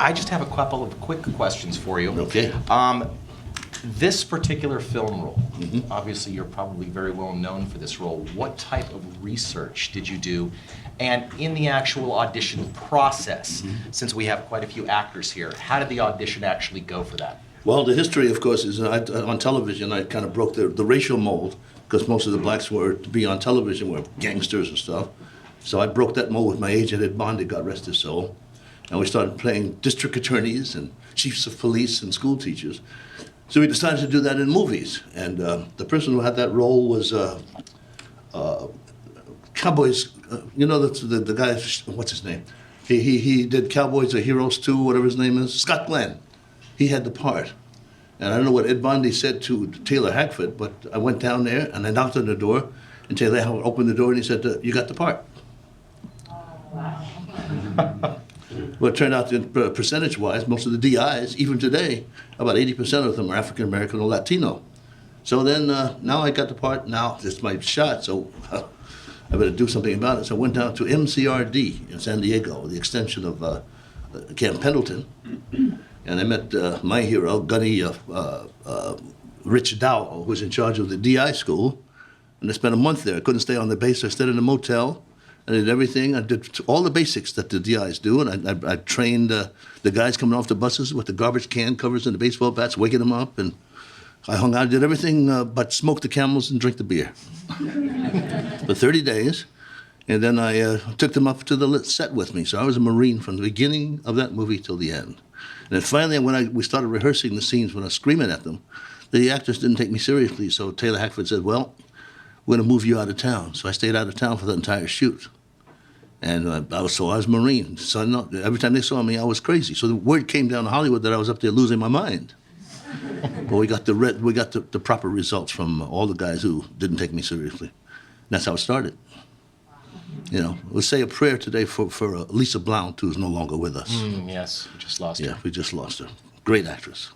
I just have a couple of quick questions for you. Okay. This particular film role, obviously you're probably very well known for this role. What type of research did you do? And in the actual audition process, since we have quite a few actors here, how did the audition actually go for that? Well, the history, of course, is on television. I kind of broke the racial mold because most of the blacks were to be on television were gangsters and stuff. So I broke that mold with my agent, Ed Bondi, God rest his soul. And we started playing district attorneys and chiefs of police and school teachers. So we decided to do that in movies. And the person who had that role was Cowboys, the guy, what's his name? He did Cowboys or Heroes 2, whatever his name is, Scott Glenn. He had the part. And I don't know what Ed Bondi said to Taylor Hackford, but I went down there and I knocked on the door, and Taylor Hackford opened the door and he said, "You got the part." Well, it turned out that percentage-wise, most of the DIs, even today, about 80% of them are African-American or Latino. So then, now I got the part, now it's my shot, so I better do something about it. So I went down to MCRD in San Diego, the extension of Camp Pendleton, and I met my hero, Gunny Rich Dow, who was in charge of the DI school, and I spent a month there. I couldn't stay on the base, so I stayed in a motel. I did everything. I did all the basics that the DIs do, and I trained the guys coming off the buses with the garbage can covers and the baseball bats, waking them up, and I hung out, did everything but smoke the Camels and drink the beer for 30 days, and then I took them up to the set with me. So I was a Marine from the beginning of that movie till the end. And then finally, when we started rehearsing the scenes, when I was screaming at them, the actors didn't take me seriously, so Taylor Hackford said, "Well, we're going to move you out of town." So I stayed out of town for the entire shoot. And I was Marine. So every time they saw me, I was crazy. So the word came down to Hollywood that I was up there losing my mind. But we got the proper results from all the guys who didn't take me seriously. And that's how it started. You know, we'll say a prayer today for Lisa Blount, who's no longer with us. Yes, we just lost her. Yeah, we just lost her. Great actress.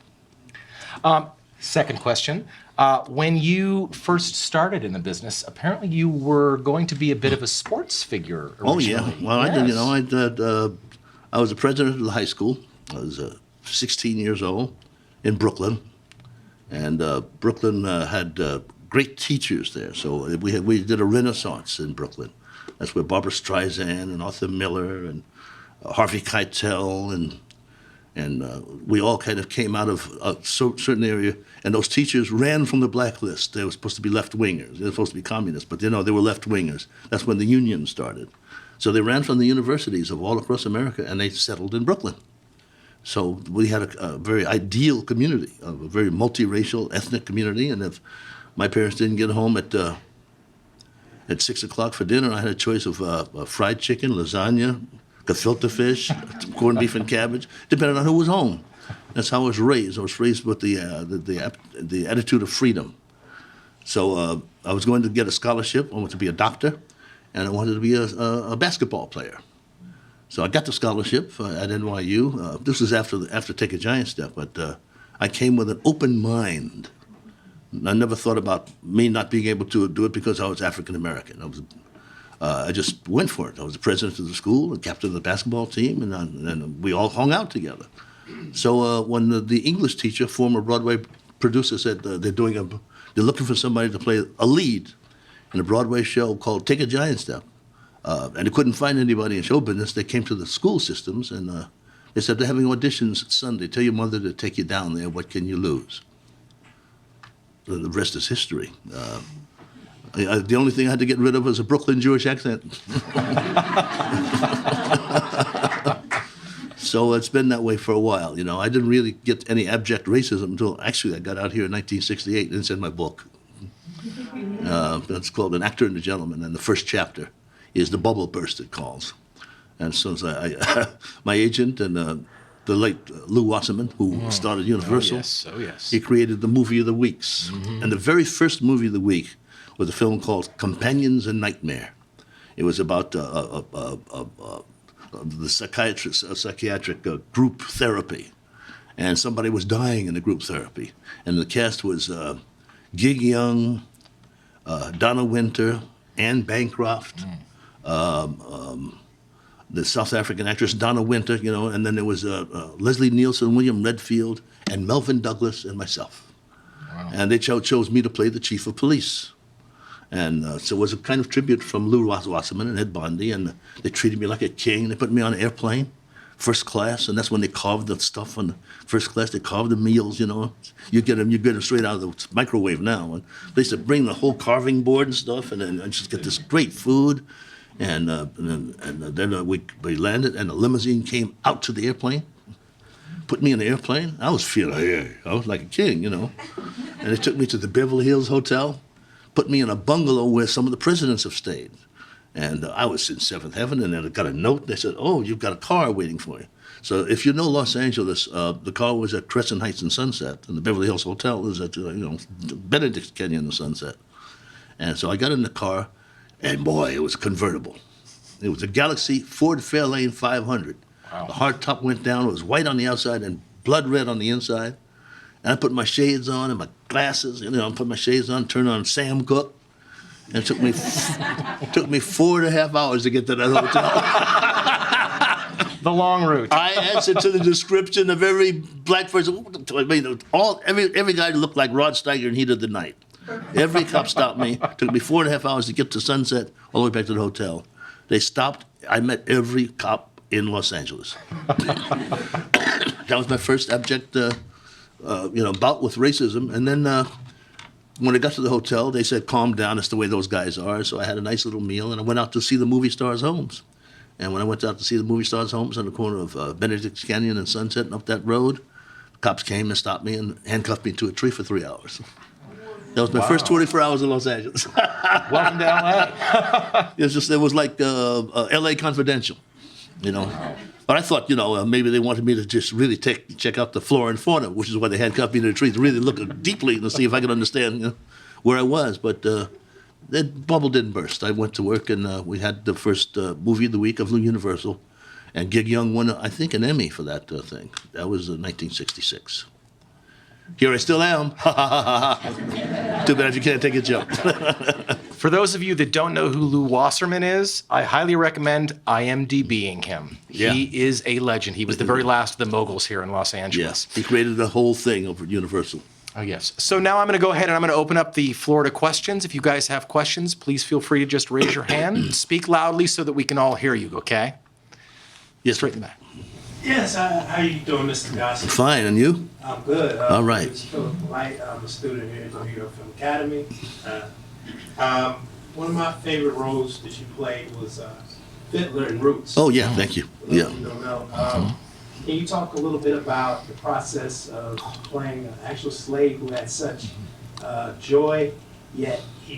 Second question. When you first started in the business, apparently you were going to be a bit of a sports figure originally. Oh, yeah. Well, yes. I was the president of the high school. I was 16 years old in Brooklyn. And Brooklyn had great teachers there. So we did a renaissance in Brooklyn. That's where Barbara Streisand and Arthur Miller and Harvey Keitel and we all kind of came out of a certain area, and those teachers ran from the blacklist. They were supposed to be left-wingers. They were supposed to be communists, but they were left-wingers. That's when the union started. So they ran from the universities of all across America, and they settled in Brooklyn. So we had a very ideal community, a very multiracial, ethnic community, and if my parents didn't get home at 6 o'clock for dinner, I had a choice of fried chicken, lasagna, gefilte fish, corned beef and cabbage, depending on who was home. That's how I was raised. I was raised with the attitude of freedom. So I was going to get a scholarship. I wanted to be a doctor, and I wanted to be a basketball player. So I got the scholarship at NYU. This was after Take a Giant Step, but I came with an open mind. I never thought about me not being able to do it because I was African American. I just went for it. I was the president of the school, and captain of the basketball team, and we all hung out together. So when the English teacher, former Broadway producer, said they're looking for somebody to play a lead in a Broadway show called Take a Giant Step, and they couldn't find anybody in show business, they came to the school systems and they said, "They're having auditions Sunday. Tell your mother to take you down there. What can you lose?" The rest is history. The only thing I had to get rid of was a Brooklyn Jewish accent. So it's been that way for a while. I didn't really get any abject racism until actually I got out here in 1968, and it's in my book. It's called An Actor and a Gentleman, and the first chapter is The Bubble Burst, it calls. And so my agent and the late Lou Wasserman, who started Universal, Oh, yes. he created the Movie of the Weeks. And the very first Movie of the Week was a film called Companions in Nightmare. It was about the psychiatric group therapy, and somebody was dying in the group therapy, and the cast was Gig Young, Donna Winter, Anne Bancroft, the South African actress Donna Winter, you know, and then there was Leslie Nielsen, William Redfield, and Melvin Douglas, and myself. Wow. And they chose me to play the chief of police. And so it was a kind of tribute from Lou Wasserman and Ed Bundy, and they treated me like a king. They put me on an airplane, first class, and that's when they carved the stuff on the first class. They carved the meals, you know. You get them straight out of the microwave now. And they used to bring the whole carving board and stuff, and then I just get this great food. And then we landed, and the limousine came out to the airplane, put me in the airplane. I was feeling, hey, I was like a king, you know. And they took me to the Beverly Hills Hotel, put me in a bungalow where some of the presidents have stayed. And I was in seventh heaven, and then I got a note. They said, oh, you've got a car waiting for you. So if you know Los Angeles, the car was at Crescent Heights and Sunset, and the Beverly Hills Hotel is at, Benedict Canyon and Sunset. And so I got in the car, and boy, it was convertible. It was a Galaxy Ford Fairlane 500. Wow. The hard top went down. It was white on the outside and blood red on the inside. And I put my shades on and my glasses, I put my shades on, turned on Sam Cooke. And it took me 4.5 hours to get to that hotel. The long route. I answered to the description of every black person. I mean, every guy looked like Rod Steiger in Heat of the Night. Every cop stopped me. Took me 4.5 hours to get to Sunset, all the way back to the hotel. They stopped. I met every cop in Los Angeles. That was my first abject, bout with racism. And then when I got to the hotel, they said, calm down. That's the way those guys are. So I had a nice little meal, and I went out to see the movie stars' homes. And when I went out to see the movie stars' homes on the corner of Benedict Canyon and Sunset and up that road, cops came and stopped me and handcuffed me to a tree for 3 hours. That was my first 24 hours in Los Angeles. Welcome to LA. It was like LA Confidential, you know. But I thought, maybe they wanted me to just really check out the flora and fauna, which is why they handcuffed me to the tree, to really look deeply to see if I could understand where I was. But that bubble didn't burst. I went to work, and we had the first movie of the week of Universal. And Gig Young won, I think, an Emmy for that thing. That was 1966. Here I still am. Too bad if you can't take a joke. For those of you that don't know who Lou Wasserman is, I highly recommend IMDb'ing him. Yeah. He is a legend. He was the very last of the moguls here in Los Angeles. Yes, he created the whole thing over at Universal. Oh, yes. So now I'm going to go ahead and I'm going to open up the floor to questions. If you guys have questions, please feel free to just raise your hand. Speak loudly so that we can all hear you, okay? Yes, Straight in the back. Yes, how you doing, Mr. Gossett? fine, and you? I'm good. All right. This is Philip Light. I'm a student here at the New York Film Academy. One of my favorite roles that you played was Fiddler in Roots. Oh, yeah, thank you. Yeah. You don't know. Can you talk a little bit about the process of playing an actual slave who had such joy, yet he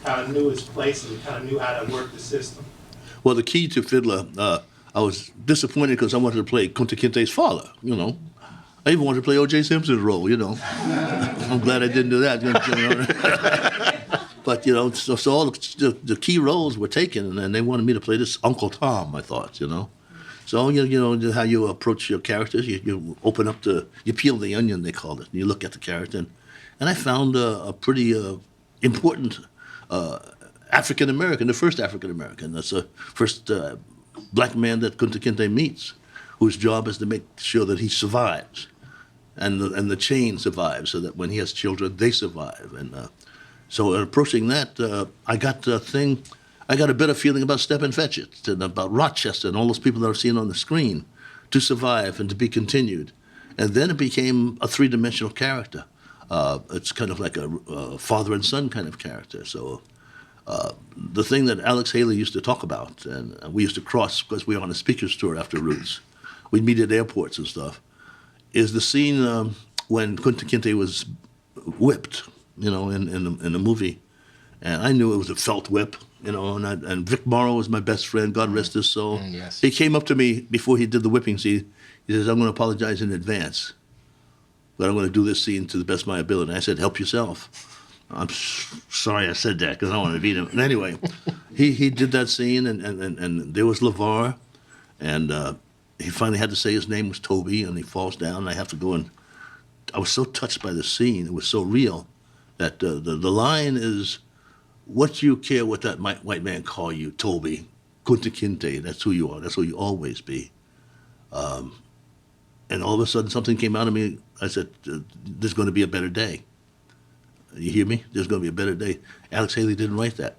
kind of knew his place and kind of knew how to work the system? Well, the key to Fiddler, I was disappointed because I wanted to play Kunta Kinte's father, I even wanted to play O.J. Simpson's role, I'm glad I didn't do that. But, so all the key roles were taken, and they wanted me to play this Uncle Tom, I thought, So, how you approach your characters, you open up you peel the onion, they called it, and you look at the character. And I found a pretty important African-American, the first African-American. That's the first black man that Kunta Kinte meets, whose job is to make sure that he survives, and the chain survives, so that when he has children, they survive. And so in approaching that, I got a better feeling about Steppenfetchit and about Rochester and all those people that are seen on the screen, to survive and to be continued. And then it became a three-dimensional character. It's kind of like a father and son kind of character. So the thing that Alex Haley used to talk about, and we used to cross because we were on a speaker's tour after Roots, we'd meet at airports and stuff, is the scene when Kunta Kinte was whipped, in the movie. And I knew it was a felt whip, and Vic Morrow was my best friend, God rest his soul. Yes. He came up to me before he did the whipping scene. He says, I'm going to apologize in advance, but I'm going to do this scene to the best of my ability. And I said, help yourself. I'm sorry I said that because I don't want to beat him. And anyway, he did that scene, and there was LeVar, and he finally had to say his name was Toby, and he falls down, and I have to go and I was so touched by the scene. It was so real that the line is, what do you care what that white man call you, Toby? Kunta Kinte, that's who you are. That's who you always be. And all of a sudden, something came out of me. I said, there's going to be a better day. You hear me? There's going to be a better day. Alex Haley didn't write that.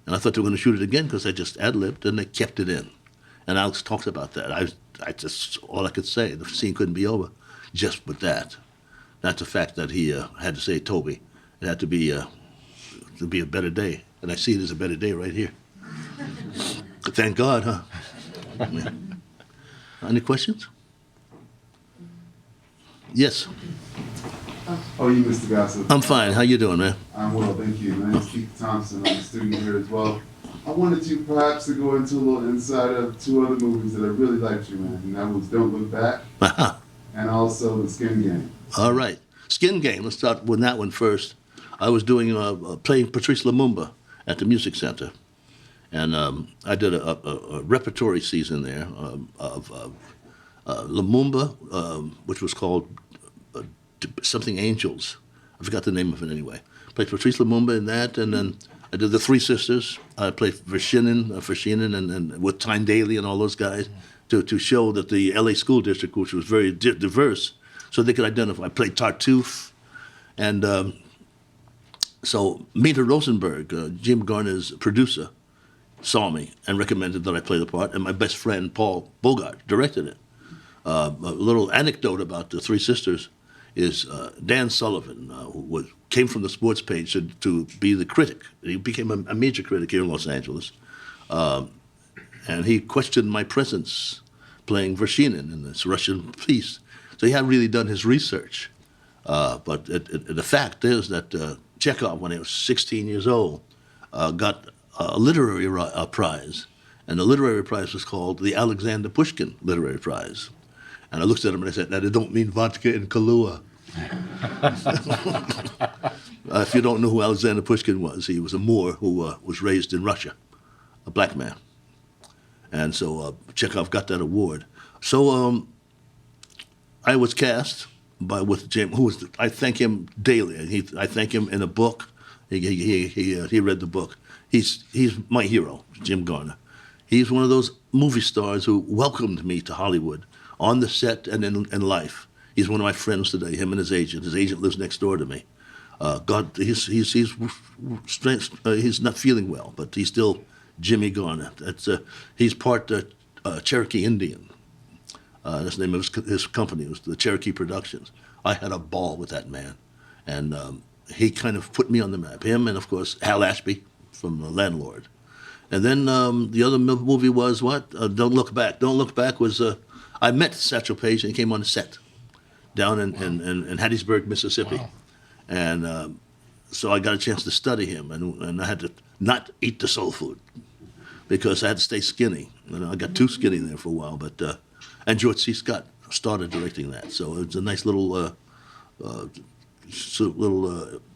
And I thought they were going to shoot it again because I just ad-libbed, and they kept it in. And Alex talks about that. I just, all I could say, the scene couldn't be over just with that. Not the fact that he had to say Toby. It had to be a better day. And I see it as a better day right here. Thank God, huh? Yeah. Any questions? Yes. Oh, you, Mr. Gossett. I'm fine. How you doing, man? I'm well, thank you. My name is Keith Thompson. I'm a student here as well. I wanted you perhaps to go into a little insight of two other movies that I really liked you in, and that was Don't Look Back Uh-huh. and also The Skin Game. All right. Skin Game. Let's start with that one first. I was doing playing Patrice Lumumba at the Music Center, and I did a repertory season there of Lumumba, which was called something Angels. I forgot the name of it anyway. Played Patrice Lumumba in that, and then I did the Three Sisters. I played Verschinen and with Tyne Daly and all those guys to show that the LA school district, which was very diverse, so they could identify. I played Tartuffe, and so Meta Rosenberg, Jim Garner's producer, saw me and recommended that I play the part, and my best friend Paul Bogart directed it. A little anecdote about the Three Sisters is Dan Sullivan, who came from the sports page to be the critic. He became a major critic here in Los Angeles. And he questioned my presence playing Verschinen in this Russian piece. So he hadn't really done his research. But the fact is that Chekhov, when he was 16 years old, got a literary prize. And the literary prize was called the Alexander Pushkin Literary Prize. And I looked at him and I said, "That don't mean vodka and Kahlua." If you don't know who Alexander Pushkin was, he was a Moor who was raised in Russia, a black man. And so Chekhov got that award. So I was cast with Jim, I thank him daily. I thank him in a book. He read the book. He's my hero, Jim Garner. He's one of those movie stars who welcomed me to Hollywood on the set and in life. He's one of my friends today, him and his agent. His agent lives next door to me. He's not feeling well, but he's still Jimmy Garner. He's part Cherokee Indian. That's the name of his company. It was the Cherokee Productions. I had a ball with that man. And he kind of put me on the map. Him and, of course, Hal Ashby from The Landlord. And then the other movie was what? Don't Look Back. Don't Look Back was... I met Satchel Paige and he came on the set down in Hattiesburg, Mississippi. Wow. And so I got a chance to study him, and I had to not eat the soul food because I had to stay skinny. I got too skinny there for a while, but and George C. Scott started directing that. So it's a nice little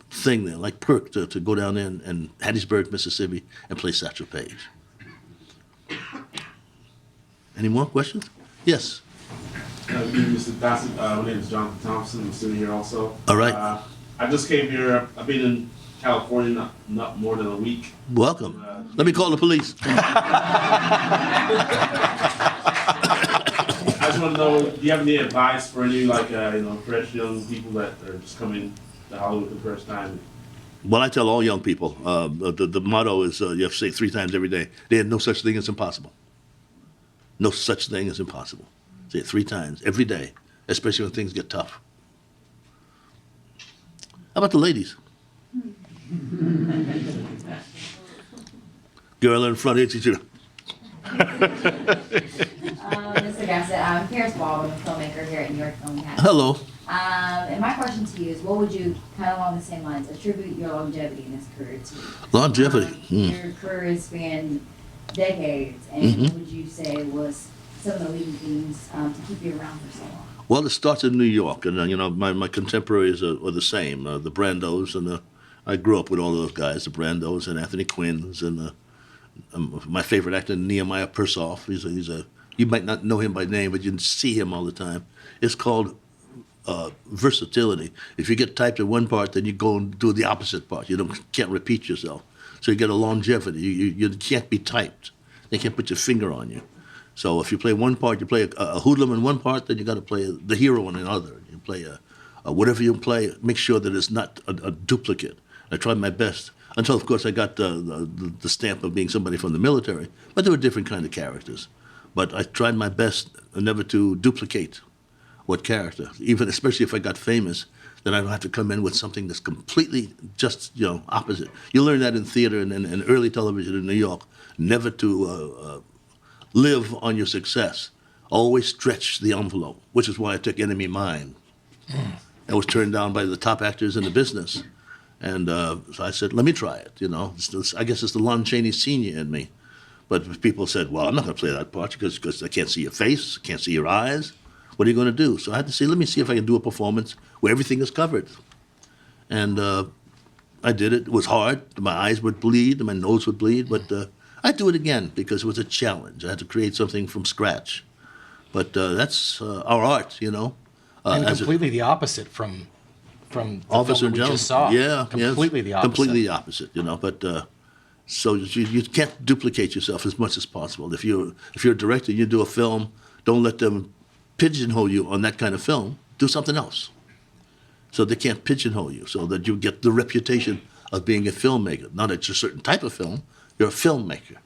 thing there, like perk to go down there in Hattiesburg, Mississippi, and play Satchel Paige. Any more questions? Yes. Mr. Gossett, my name is Jonathan Thompson. I'm sitting here also. All right. I just came here. I've been in California not more than a week. Welcome. Let me call the police. I just want to know, do you have any advice for any fresh young people that are just coming to Hollywood for the first time? Well, I tell all young people, the motto is you have to say 3 times every day. There's no such thing as impossible. No such thing as impossible. Say it 3 times every day, especially when things get tough. How about the ladies? Girl in front of you. Mr. Gossett, I'm Paris Baldwin, a filmmaker here at New York Film Academy. Hello. And my question to you is, what would you, kind of along the same lines, attribute your longevity in this career to? Longevity. Your career has spanned decades, and what would you say was some of the leading themes to keep you around for so long? Well, it starts in New York, and my contemporaries are the same. The Brandos, and I grew up with all of those guys, the Brandos and Anthony Quinns, and my favorite actor, Nehemiah Persoff. You might not know him by name, but you can see him all the time. It's called versatility. If you get typed in one part, then you go and do the opposite part. You can't repeat yourself. So you get a longevity. You can't be typed. They can't put your finger on you. So if you play one part, you play a hoodlum in one part, then you got to play the hero in another. You play whatever you play, make sure that it's not a duplicate. I tried my best until, of course, I got the stamp of being somebody from the military. But there were different kind of characters. But I tried my best never to duplicate what character, even especially if I got famous, then I don't have to come in with something that's completely just, opposite. You learn that in theater and early television in New York, never to live on your success. Always stretch the envelope, which is why I took Enemy Mine. I was turned down by the top actors in the business. And so I said, let me try it, I guess it's the Lon Chaney Sr. in me. But people said, well, I'm not going to play that part because I can't see your face, can't see your eyes. What are you going to do? So I had to say, let me see if I can do a performance where everything is covered. And I did it. It was hard. My eyes would bleed, my nose would bleed. But I'd do it again because it was a challenge. I had to create something from scratch. But that's our art, And completely the opposite from the Officer film that we Jones. just saw. Yeah, Completely the opposite. Completely the opposite, But so you can't duplicate yourself as much as possible. If you're a director, you do a film, don't let them pigeonhole you on that kind of film. Do something else. So they can't pigeonhole you, so that you get the reputation of being a filmmaker. Not it's a certain type of film, you're a filmmaker,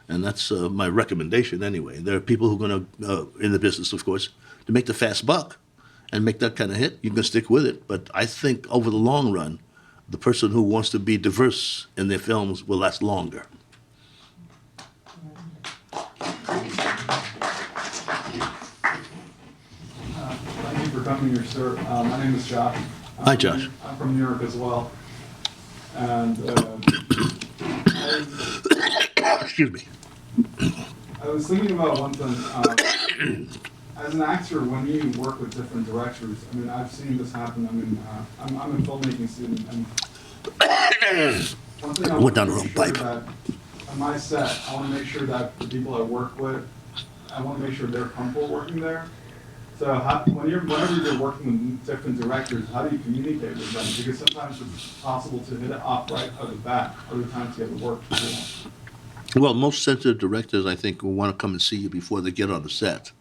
And that's my recommendation anyway. There are people who are going to, in the business, of course, to make the fast buck and make that kind of hit. You can stick with it. But I think over the long run, the person who wants to be diverse in their films will last longer. Thank you for coming here, sir. My name is Josh. Hi, Josh. I'm from New York as well. And Excuse me. I was thinking about one thing. As an actor, when you work with different directors, I've seen this happen. I'm a filmmaking student, and one thing I Went down want the to wrong make sure pipe. that on my set, I want to make sure that the people I work with, I want to make sure they're comfortable working there. So whenever you're working with different directors, how do you communicate with them? Because sometimes it's possible to hit it off right out of the bat. Other times you have to work through it. Well, most sensitive directors, I think, will want to come and see you before they get on the set.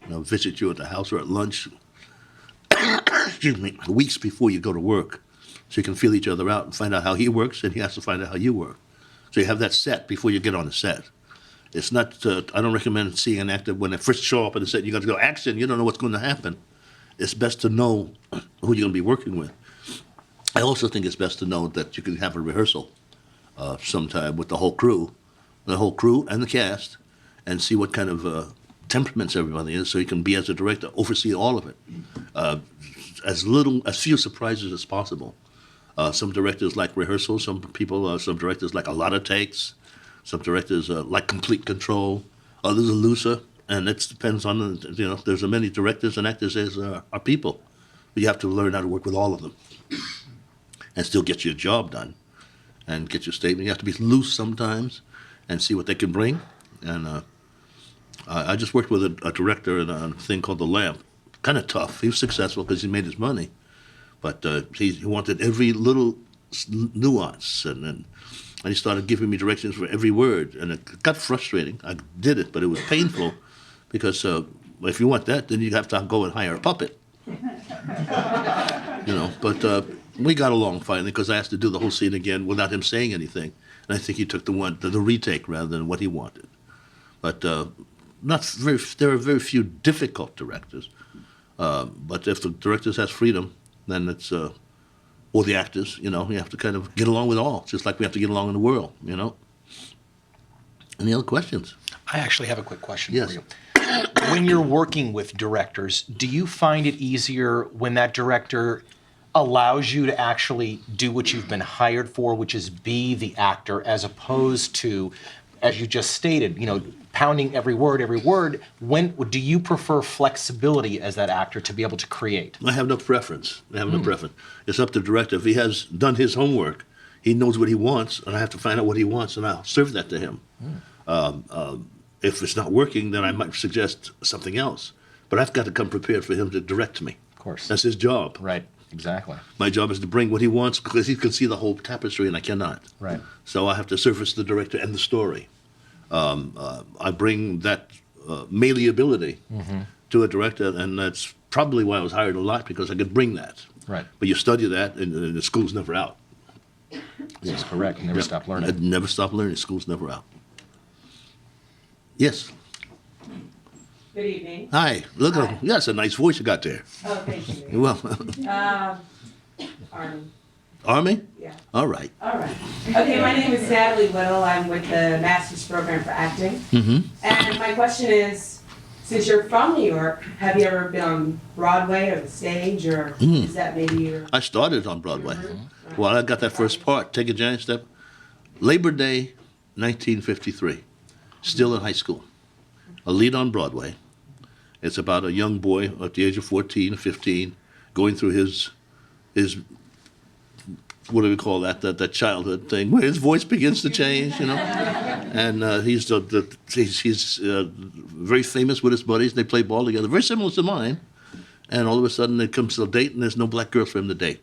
Visit you at the house or at lunch, excuse me, weeks before you go to work. So you can feel each other out and find out how he works, and he has to find out how you work. So you have that set before you get on the set. It's not, I don't recommend seeing an actor when they first show up on the set, you got to go, action, you don't know what's going to happen. It's best to know who you're going to be working with. I also think it's best to know that you can have a rehearsal sometime with the whole crew and the cast, and see what kind of temperaments everybody is, so you can be, as a director, oversee all of it. As few surprises as possible. Some directors like rehearsal, some directors like a lot of takes, some directors like complete control, others are looser, and it depends on, there's as many directors and actors as are people. But you have to learn how to work with all of them and still get your job done and get your statement. You have to be loose sometimes and see what they can bring. And I just worked with a director in a thing called The Lamp. Kind of tough. He was successful because he made his money. But he wanted every little nuance, and he started giving me directions for every word, and it got frustrating. I did it, but it was painful because if you want that, then you have to go and hire a puppet. But we got along finally because I asked to do the whole scene again without him saying anything, and I think he took the retake rather than what he wanted. But there are very few difficult directors. But if the director has freedom, then it's, or the actors, you have to kind of get along with all, just like we have to get along in the world, Any other questions? I actually have a quick question Yes. for you. When you're working with directors, do you find it easier when that director allows you to actually do what you've been hired for, which is be the actor, as opposed to, as you just stated, pounding every word? When do you prefer flexibility as that actor to be able to create? I have no preference. It's up to the director. If he has done his homework, he knows what he wants, and I have to find out what he wants, and I'll serve that to him. If it's not working, then I might suggest something else. But I've got to come prepared for him to direct me. Of course. That's his job. Right. Exactly. My job is to bring what he wants because he can see the whole tapestry, and I cannot. Right. So I have to service the director and the story. I bring that malleability to a director, and that's probably why I was hired a lot, because I could bring that. Right. But you study that, and the school's never out. That's correct. Never stop learning. I'd never stop learning. School's never out. Yes. Good evening. Hi. Look at Hi. yeah, that's a nice voice you got there. Oh, thank you. You're well. Army, Army? yeah. All right. All right. Okay, my name is Natalie Little. I'm with the Master's Program for Acting. Mm-hmm. And my question is, since you're from New York, have you ever been on Broadway or the stage, or is that maybe your... I started on Broadway. Well, I got that first part, Take a Giant Step. Labor Day, 1953. Still in high school. A lead on Broadway. It's about a young boy at the age of 14, 15, going through his what do we call that childhood thing, where his voice begins to change, you know? And he's very famous with his buddies. They play ball together, very similar to mine. And all of a sudden, it comes to a date, and there's no black girl for him to date.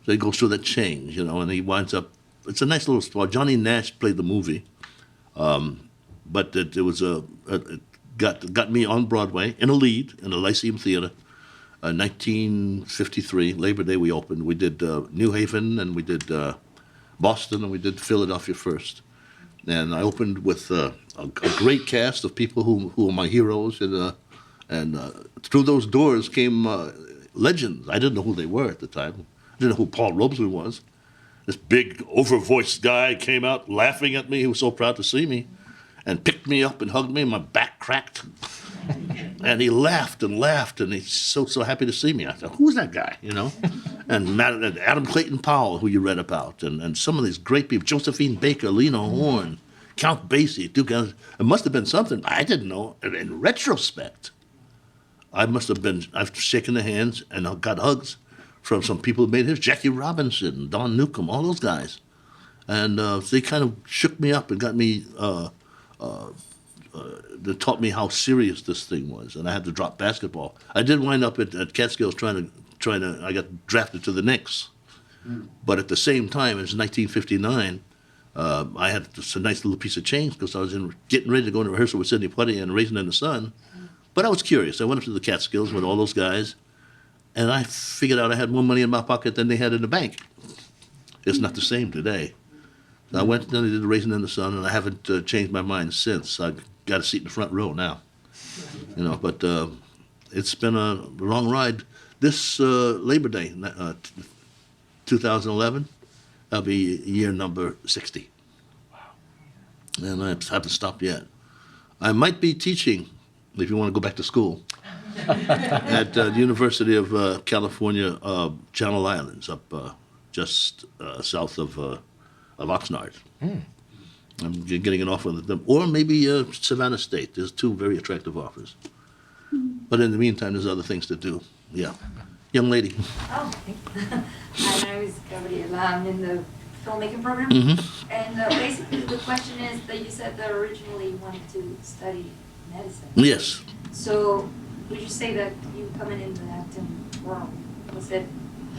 So he goes through that change, you know, and he winds up. It's a nice little story. Johnny Nash played the movie, but it got me on Broadway in a lead in the Lyceum Theater. 1953, Labor Day, we opened. We did New Haven, and we did Boston, and we did Philadelphia first. And I opened with a great cast of people who are my heroes, and through those doors came legends. I didn't know who they were at the time. I didn't know who Paul Robeson was. This big, over-voiced guy came out laughing at me. He was so proud to see me, and picked me up and hugged me. My back cracked. And he laughed, and he's so happy to see me. I thought, who's that guy, you know? And Adam Clayton Powell, who you read about, and some of these great people, Josephine Baker, Lena Horne, Count Basie, Duke. It must have been something I didn't know. In retrospect, I've shaken the hands and got hugs from some people who made his, Jackie Robinson, Don Newcomb, all those guys. And they kind of shook me up and got me... They taught me how serious this thing was, and I had to drop basketball. I did wind up at Catskills trying to. I got drafted to the Knicks, but at the same time, it was 1959. I had a nice little piece of change because I was getting ready to go into rehearsal with Sidney Poitier and Raisin in the Sun. But I was curious. I went up to the Catskills with all those guys, and I figured out I had more money in my pocket than they had in the bank. It's not the same today. So I went and I did the Raisin in the Sun, and I haven't changed my mind since. I got a seat in the front row now, you know. But it's been a long ride. This Labor Day, 2011, that'll be year number 60. Wow! And I haven't stopped yet. I might be teaching, if you want to go back to school, at the University of California, Channel Islands, up just south of Oxnard. I'm getting an offer with them, or maybe Savannah State. There's two very attractive offers. But in the meantime, there's other things to do. Yeah, young lady. Oh, my name is Gabriela. I'm in the filmmaking program. Mm-hmm. And basically, the question is that you said that originally you wanted to study medicine. Yes. So, would you say that you coming in the acting world, was it,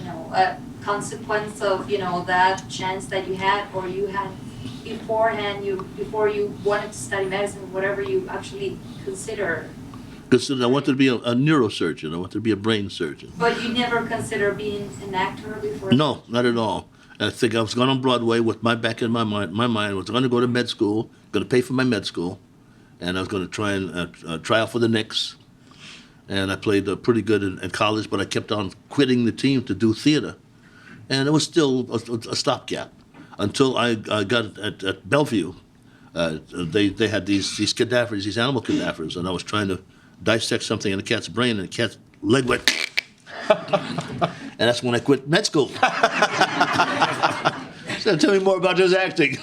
a consequence of, that chance that you had, or you had beforehand, before you wanted to study medicine, whatever you actually consider? Because I wanted to be a neurosurgeon. I wanted to be a brain surgeon. But you never consider being an actor before? No, not at all. I think I was going on Broadway with my back in my mind. My mind was going to go to med school, going to pay for my med school, and I was going to try and try out for the Knicks. And I played pretty good in college, but I kept on quitting the team to do theater. And it was still a stopgap until I got at Bellevue. They had these cadavers, these animal cadavers, and I was trying to dissect something in a cat's brain, and the cat's leg went. And that's when I quit med school. So tell me more about this acting.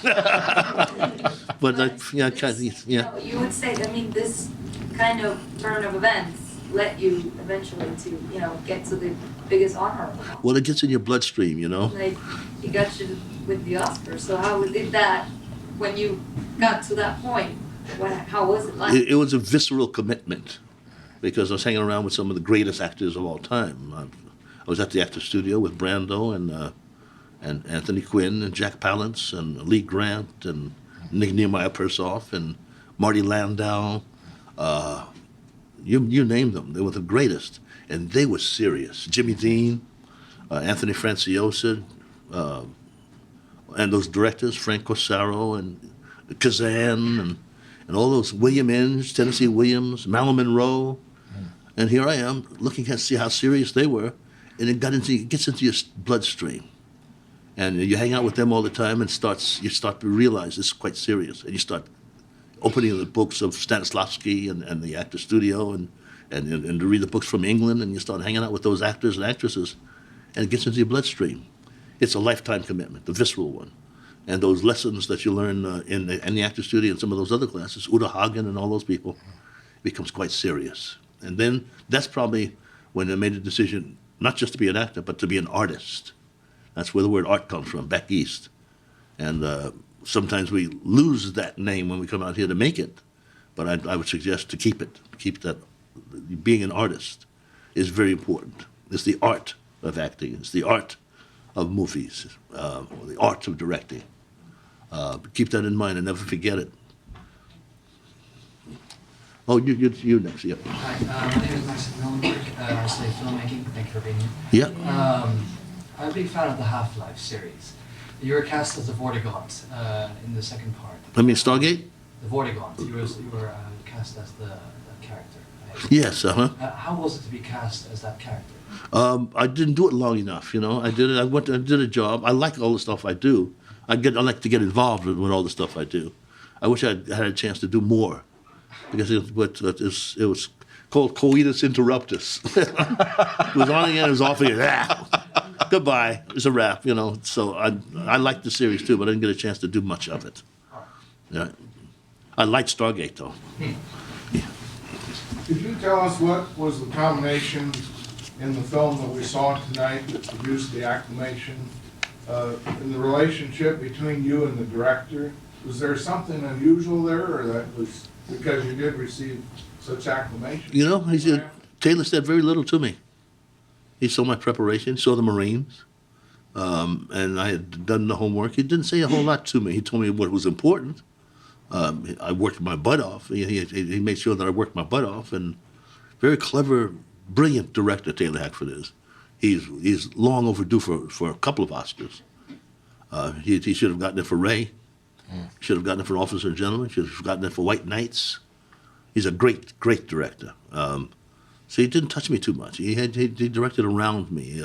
But yeah. You would say, this kind of turn of events led you eventually to, get to the biggest honor. Well, it gets in your bloodstream, Like, you got you with the Oscar. So how did that, when you got to that point, how was it like? It was a visceral commitment, because I was hanging around with some of the greatest actors of all time. I was at the Actors Studio with Brando and Anthony Quinn and Jack Palance and Lee Grant and Nick Nehemiah Persoff and Marty Landau. You name them. They were the greatest. And they were serious. Jimmy Dean, Anthony Franciosa, and those directors, Frank Corsaro and Kazan and all those, William Inge, Tennessee Williams, Marilyn Monroe. And here I am looking at see how serious they were, and it gets into your bloodstream. And you hang out with them all the time and you start to realize it's quite serious. And you start opening the books of Stanislavski and the Actor Studio and to read the books from England, and you start hanging out with those actors and actresses, and it gets into your bloodstream. It's a lifetime commitment, the visceral one. And those lessons that you learn in the Actor Studio and some of those other classes, Uta Hagen and all those people, becomes quite serious. And then that's probably when I made a decision not just to be an actor, but to be an artist. That's where the word art comes from, back east. And sometimes we lose that name when we come out here to make it, but I would suggest to keep it. Keep that. Being an artist is very important. It's the art of acting. It's the art of movies, the art of directing. Keep that in mind and never forget it. Oh, you next, yep. Hi, my name is Max Millenberg. I study filmmaking. Thank you for being here. Yeah. I'm a big fan of the Half-Life series. You were cast as the Vortigaunt in the second part. I mean, Stargate? The Vortigaunt. You were cast as the character. Yes, How was it to be cast as that character? I didn't do it long enough, you know. I did it. I did a job. I like all the stuff I do. I like to get involved with all the stuff I do. I wish I had a chance to do more, because it was called coitus interruptus. It was on again. It was off again. Goodbye. It's a wrap, you know. So I liked the series too, but I didn't get a chance to do much of it. Yeah. I liked Stargate though. Could you tell us what was the combination in the film that we saw tonight that produced the acclamation in the relationship between you and the director? Was there something unusual there, or that was because you did receive such acclamation? You know, Taylor said very little to me. He saw my preparation, saw the Marines, and I had done the homework. He didn't say a whole lot to me. He told me what was important. I worked my butt off. He made sure that I worked my butt off, and very clever, brilliant director Taylor Hackford is. He's long overdue for a couple of Oscars. He should have gotten it for Ray. Should have gotten it for Officer and Gentleman. Should have gotten it for White Knights. He's a great, great director. So he didn't touch me too much. He directed around me.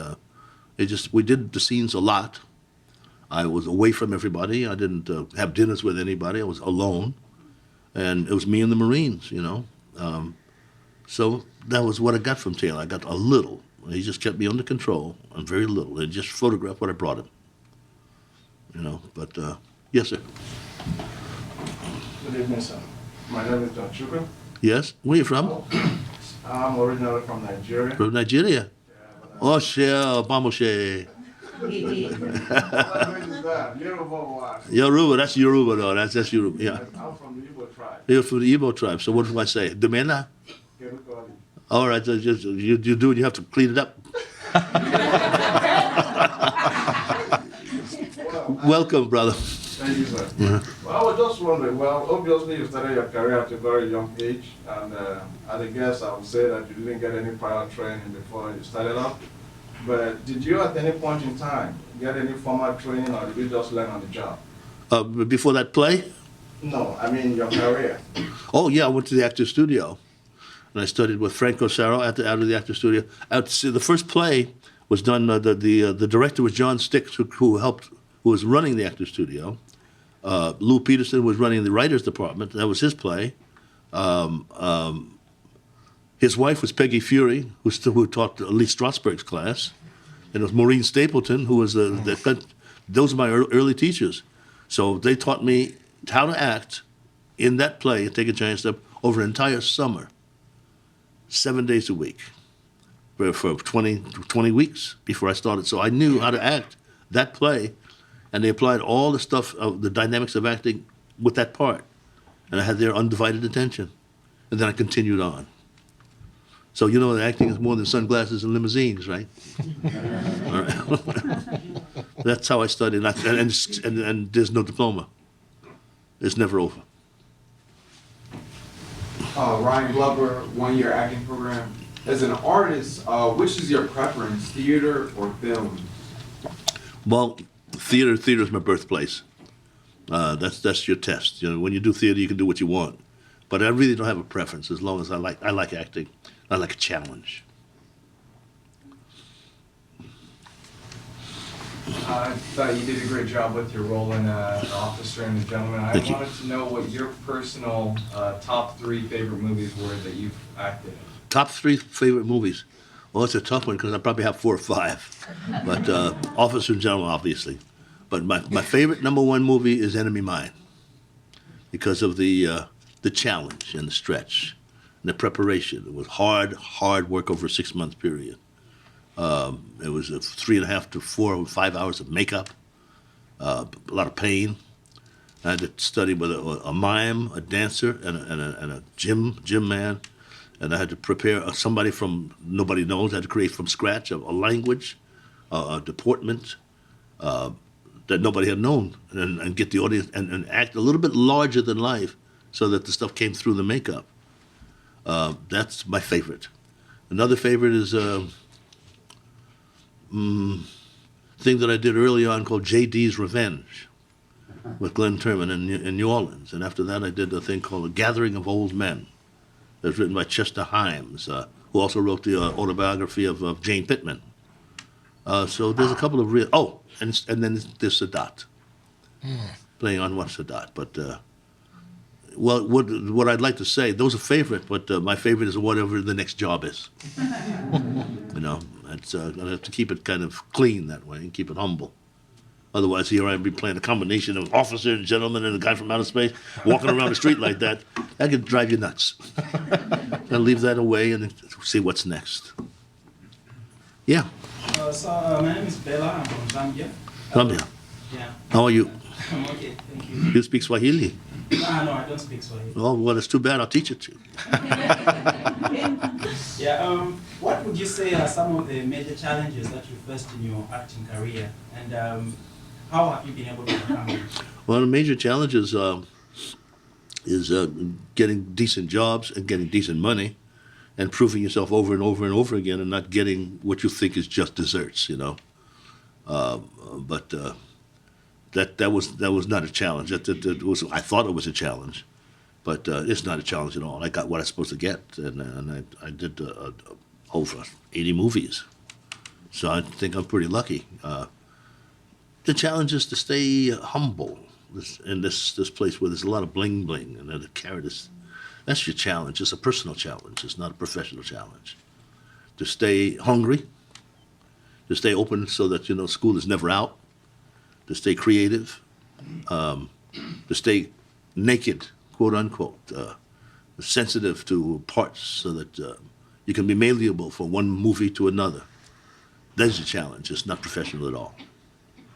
We did the scenes a lot. I was away from everybody. I didn't have dinners with anybody. I was alone, and it was me and the Marines, you know. So that was what I got from Taylor. I got a little. He just kept me under control, and very little, and just photographed what I brought him. You know, but yes, sir. Good evening, sir. My name is John Chukwu. Yes, where are you from? I'm originally from Nigeria. From Nigeria. Oh, shell, Bamoshe. What language is that? Yoruba or what? Yoruba, that's Yoruba though. That's Yoruba. Yeah. I'm from the Igbo tribe. You're from the Igbo tribe. So what do I say? Demena? Kerukoli. All right, so just you do it. You have to clean it up. Welcome, brother. Thank you, sir. Well, I was just wondering, well, obviously you started your career at a very young age, and as a guest, I would say that you didn't get any prior training before you started up. But did you at any point in time get any formal training, or did you just learn on the job? Before that play? No, I mean your career. Oh, yeah, I went to the Actor Studio, and I studied with Frank Corsaro out of the Actor Studio. The first play was done, the director was John Stix, who was running the Actor Studio. Lou Peterson was running the writers department. That was his play. His wife was Peggy Fury, who taught Lee Strasberg's class. And it was Maureen Stapleton, who was those are my early teachers. So they taught me how to act in that play, Take a Giant Step, over an entire summer, 7 days a week, for 20 weeks before I started. So I knew how to act that play, and they applied all the stuff of the dynamics of acting with that part. And I had their undivided attention. And then I continued on. So you know that acting is more than sunglasses and limousines, right? All right. That's how I studied, and there's no diploma. It's never over. Ryan Glover, one-year acting program. As an artist, which is your preference, theater or film? Well, theater is my birthplace. That's your test. You know, when you do theater, you can do what you want. But I really don't have a preference as long as I like acting. I like a challenge. I thought you did a great job with your role in Officer and the Gentleman. I Thank you. wanted to know what your personal top 3 favorite movies were that you've acted in. Top 3 favorite movies. Well, it's a tough one because I probably have 4 or 5. But Officer and Gentleman, obviously. But my favorite number 1 movie is Enemy Mine because of the challenge and the stretch and the preparation. It was hard work over a 6-month period. It was 3.5 to 4 or 5 hours of makeup, a lot of pain. I had to study with a mime, a dancer, and a gym man. And I had to prepare somebody from nobody knows. I had to create from scratch a language, a deportment that nobody had known, and get the audience and act a little bit larger than life, so that the stuff came through the makeup. That's my favorite. Another favorite is thing that I did early on called J.D.'s Revenge with Glenn Turman in New Orleans. And after that, I did a thing called A Gathering of Old Men. It was written by Chester Himes, who also wrote the autobiography of Jane Pittman. So there's a couple of real... Oh, and then there's Sadat, playing Anwar Sadat. But, well, what I'd like to say, those are favorite, but my favorite is whatever the next job is. You know, it's, I have to keep it kind of clean that way and keep it humble. Otherwise, here I'd be playing a combination of Officer and Gentleman and a guy from outer space walking around the street like that. That could drive you nuts. I'll leave that away and see what's next. Yeah. My name is Bella. I'm from Zambia. Zambia. Yeah. How are you? I'm okay, thank you. You speak Swahili? No, I don't speak Swahili. Oh, well, it's too bad. I'll teach it to you. Yeah, what would you say are some of the major challenges that you faced in your acting career, and how have you been able to overcome them? Well, the major challenge is getting decent jobs and getting decent money and proving yourself over and over and over again and not getting what you think is just desserts, you know. But that was not a challenge. That was, I thought it was a challenge, but it's not a challenge at all. I got what I was supposed to get, and I did over 80 movies. So I think I'm pretty lucky. The challenge is to stay humble in this place where there's a lot of bling bling and the carrot is. That's your challenge. It's a personal challenge. It's not a professional challenge. To stay hungry, to stay open so that, you know, school is never out, to stay creative, to stay naked, quote unquote, sensitive to parts so that you can be malleable from one movie to another. That's your challenge. It's not professional at all.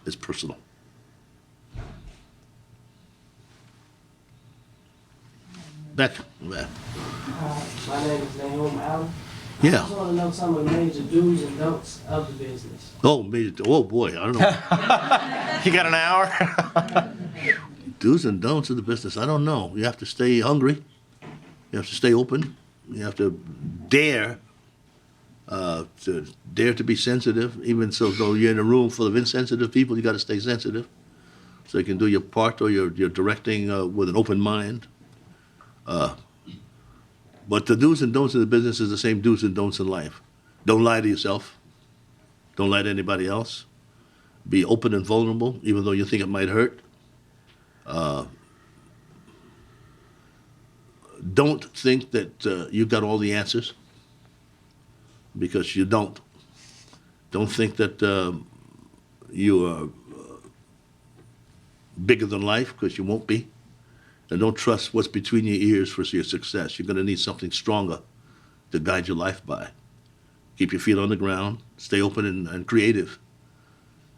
It's personal. Back. My name is Naomi Allen. Yeah. I just want to know some of the major do's and don'ts of the business. Oh, boy, I don't know. You got an hour? Do's and don'ts of the business. I don't know. You have to stay hungry. You have to stay open. You have to dare to be sensitive. Even so, though you're in a room full of insensitive people, you got to stay sensitive so you can do your part, or you're directing with an open mind. But the do's and don'ts of the business is the same do's and don'ts in life. Don't lie to yourself. Don't lie to anybody else. Be open and vulnerable, even though you think it might hurt. Don't think that you've got all the answers, because you don't. Don't think that you are bigger than life, because you won't be. And don't trust what's between your ears for your success. You're going to need something stronger to guide your life by. Keep your feet on the ground. Stay open and creative.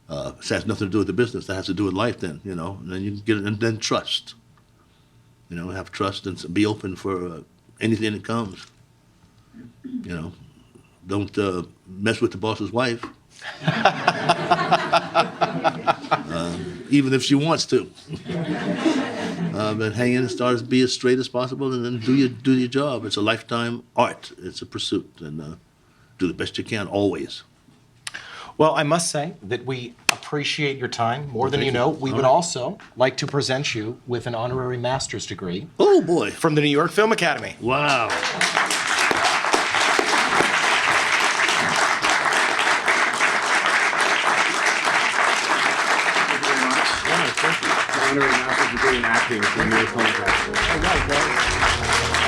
This has nothing to do with the business. That has to do with life then, you know. And then you can get it, and then trust. You know, have trust and be open for anything that comes. You know, don't mess with the boss's wife. Even if she wants to. and hang in and start as be as straight as possible, and then do your job. It's a lifetime art. It's a pursuit, and do the best you can always. Well, I must say that we appreciate your time more than Thank you you. know. We All would right. also like to present you with an honorary master's degree Oh boy! from the New York Film Academy. Wow. Honorary master's degree in acting from the New York Film Academy. All right, guys.